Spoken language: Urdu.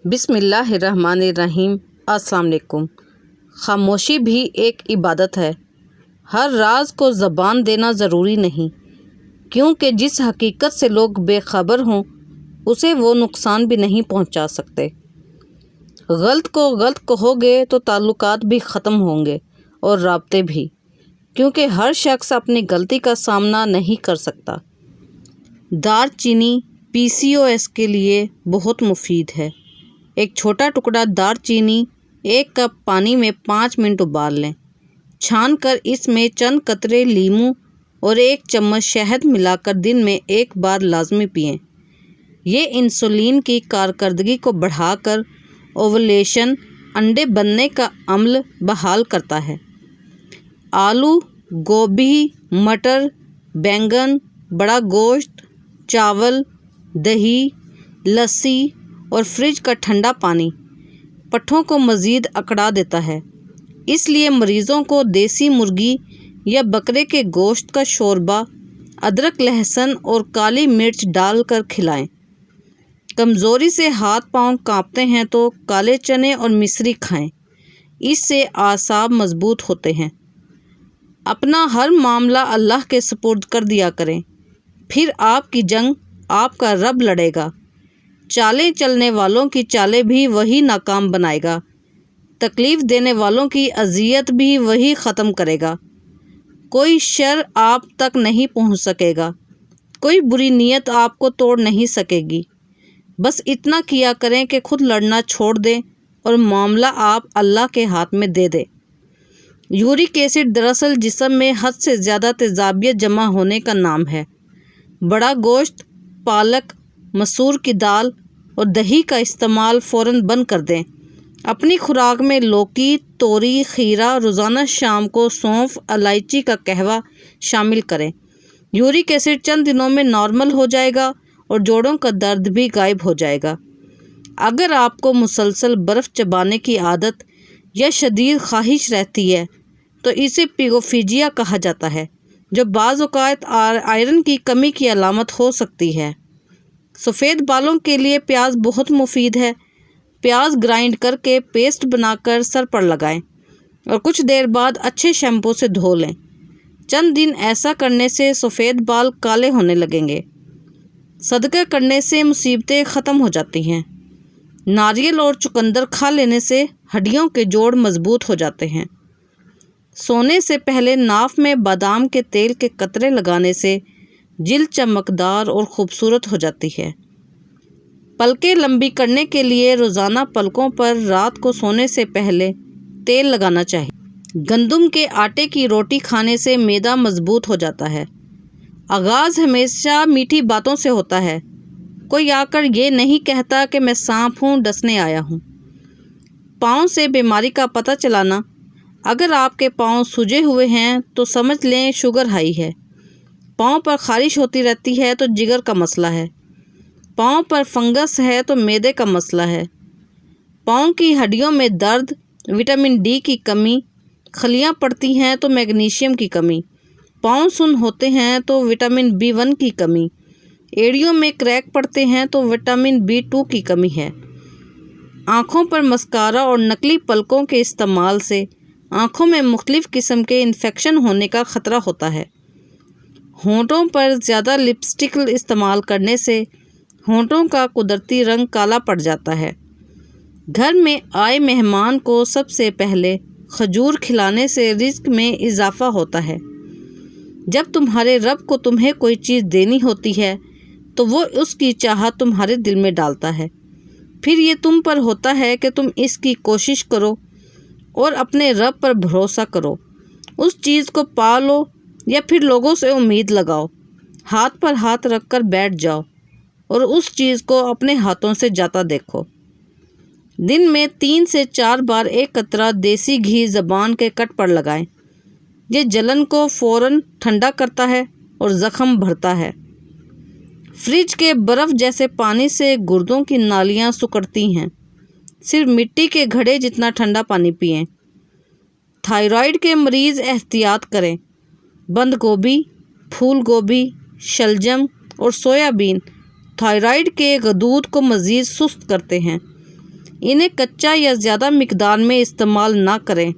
بسم اللہ الرحمن الرحیم۔ السلام علیکم۔ خاموشی بھی ایک عبادت ہے۔ ہر راز کو زبان دینا ضروری نہیں، کیونکہ جس حقیقت سے لوگ بے خبر ہوں اسے وہ نقصان بھی نہیں پہنچا سکتے۔ غلط کو غلط کہو گے تو تعلقات بھی ختم ہوں گے اور رابطے بھی، کیونکہ ہر شخص اپنی غلطی کا سامنا نہیں کر سکتا۔ دار چینی PCOS کے لیے بہت مفید ہے۔ ایک چھوٹا ٹکڑا دار چینی 1 کپ پانی میں 5 منٹ ابال لیں۔ چھان کر اس میں چند قطرے لیموں اور 1 چمچ شہد ملا کر دن میں 1 بار لازمی پئیں۔ یہ انسولین کی کارکردگی کو بڑھا کر اوولیشن، انڈے بننے کا عمل بحال کرتا ہے۔ آلو، گوبھی، مٹر، بینگن، بڑا گوشت، چاول، دہی، لسی اور فریج کا ٹھنڈا پانی پٹھوں کو مزید اکڑا دیتا ہے۔ اس لیے مریضوں کو دیسی مرغی یا بکرے کے گوشت کا شوربہ ادرک، لہسن اور کالی مرچ ڈال کر کھلائیں۔ کمزوری سے ہاتھ پاؤں کانپتے ہیں تو کالے چنے اور مصری کھائیں، اس سے اعصاب مضبوط ہوتے ہیں۔ اپنا ہر معاملہ اللہ کے سپرد کر دیا کریں، پھر آپ کی جنگ آپ کا رب لڑے گا۔ چالیں چلنے والوں کی چالیں بھی وہی ناکام بنائے گا، تکلیف دینے والوں کی اذیت بھی وہی ختم کرے گا۔ کوئی شر آپ تک نہیں پہنچ سکے گا، کوئی بری نیت آپ کو توڑ نہیں سکے گی۔ بس اتنا کیا کریں کہ خود لڑنا چھوڑ دیں اور معاملہ آپ اللہ کے ہاتھ میں دے دیں۔ یورک ایسڈ دراصل جسم میں حد سے زیادہ تیزابیت جمع ہونے کا نام ہے۔ بڑا گوشت، پالک، مسور کی دال اور دہی کا استعمال فوراً بند کر دیں۔ اپنی خوراک میں لوکی، توری، کھیرا، روزانہ شام کو سونف، الائچی کا قہوہ شامل کریں۔ یورک ایسڈ چند دنوں میں نارمل ہو جائے گا اور جوڑوں کا درد بھی غائب ہو جائے گا۔ اگر آپ کو مسلسل برف چبانے کی عادت یا شدید خواہش رہتی ہے تو اسے پیگوفیجیا کہا جاتا ہے، جو بعض اوقات آئرن کی کمی کی علامت ہو سکتی ہے۔ سفید بالوں کے لیے پیاز بہت مفید ہے۔ پیاز گرائنڈ کر کے پیسٹ بنا کر سر پر لگائیں اور کچھ دیر بعد اچھے شیمپو سے دھو لیں۔ چند دن ایسا کرنے سے سفید بال کالے ہونے لگیں گے۔ صدقہ کرنے سے مصیبتیں ختم ہو جاتی ہیں۔ ناریل اور چقندر کھا لینے سے ہڈیوں کے جوڑ مضبوط ہو جاتے ہیں۔ سونے سے پہلے ناف میں بادام کے تیل کے قطرے لگانے سے جلد چمکدار اور خوبصورت ہو جاتی ہے۔ پلکیں لمبی کرنے کے لیے روزانہ پلکوں پر رات کو سونے سے پہلے تیل لگانا چاہیے۔ گندم کے آٹے کی روٹی کھانے سے معدہ مضبوط ہو جاتا ہے۔ آغاز ہمیشہ میٹھی باتوں سے ہوتا ہے۔ کوئی آ کر یہ نہیں کہتا کہ میں سانپ ہوں، ڈسنے آیا ہوں۔ پاؤں سے بیماری کا پتہ چلانا۔ اگر آپ کے پاؤں سوجے ہوئے ہیں تو سمجھ لیں شوگر ہائی ہے۔ پاؤں پر خارش ہوتی رہتی ہے تو جگر کا مسئلہ ہے۔ پاؤں پر فنگس ہے تو معدے کا مسئلہ ہے۔ پاؤں کی ہڈیوں میں درد، وٹامن D کی کمی، خلیاں پڑتی ہیں تو میگنیشیم کی کمی، پاؤں سن ہوتے ہیں تو وٹامن B1 کی کمی، ایڑیوں میں کریک پڑتے ہیں تو وٹامن B2 کی کمی ہے۔ آنکھوں پر مسکارا اور نکلی پلکوں کے استعمال سے آنکھوں میں مختلف قسم کے انفیکشن ہونے کا خطرہ ہوتا ہے۔ ہونٹوں پر زیادہ لپسٹک استعمال کرنے سے ہونٹوں کا قدرتی رنگ کالا پڑ جاتا ہے۔ گھر میں آئے مہمان کو سب سے پہلے کھجور کھلانے سے رزق میں اضافہ ہوتا ہے۔ جب تمہارے رب کو تمہیں کوئی چیز دینی ہوتی ہے تو وہ اس کی چاہت تمہارے دل میں ڈالتا ہے، پھر یہ تم پر ہوتا ہے کہ تم اس کی کوشش کرو اور اپنے رب پر بھروسہ کرو۔ اس چیز کو پا لو یا پھر لوگوں سے امید لگاؤ۔ ہاتھ پر ہاتھ رکھ کر بیٹھ جاؤ اور اس چیز کو اپنے ہاتھوں سے جاتا دیکھو۔ دن میں 3 سے 4 بار 1 قطرہ دیسی گھی زبان کے کٹ پر لگائیں۔ یہ جلن کو فوراً ٹھنڈا کرتا ہے اور زخم بھرتا ہے۔ فریج کے برف جیسے پانی سے گردوں کی نالیاں سکڑتی ہیں۔ صرف مٹی کے گھڑے جتنا ٹھنڈا پانی پئیں۔ تھائرائیڈ کے مریض احتیاط کریں۔ بند گوبھی، پھول گوبھی، شلجم اور سویا بین تھائرائیڈ کے غدود کو مزید سست کرتے ہیں۔ انہیں کچا یا زیادہ مقدار میں استعمال نہ کریں۔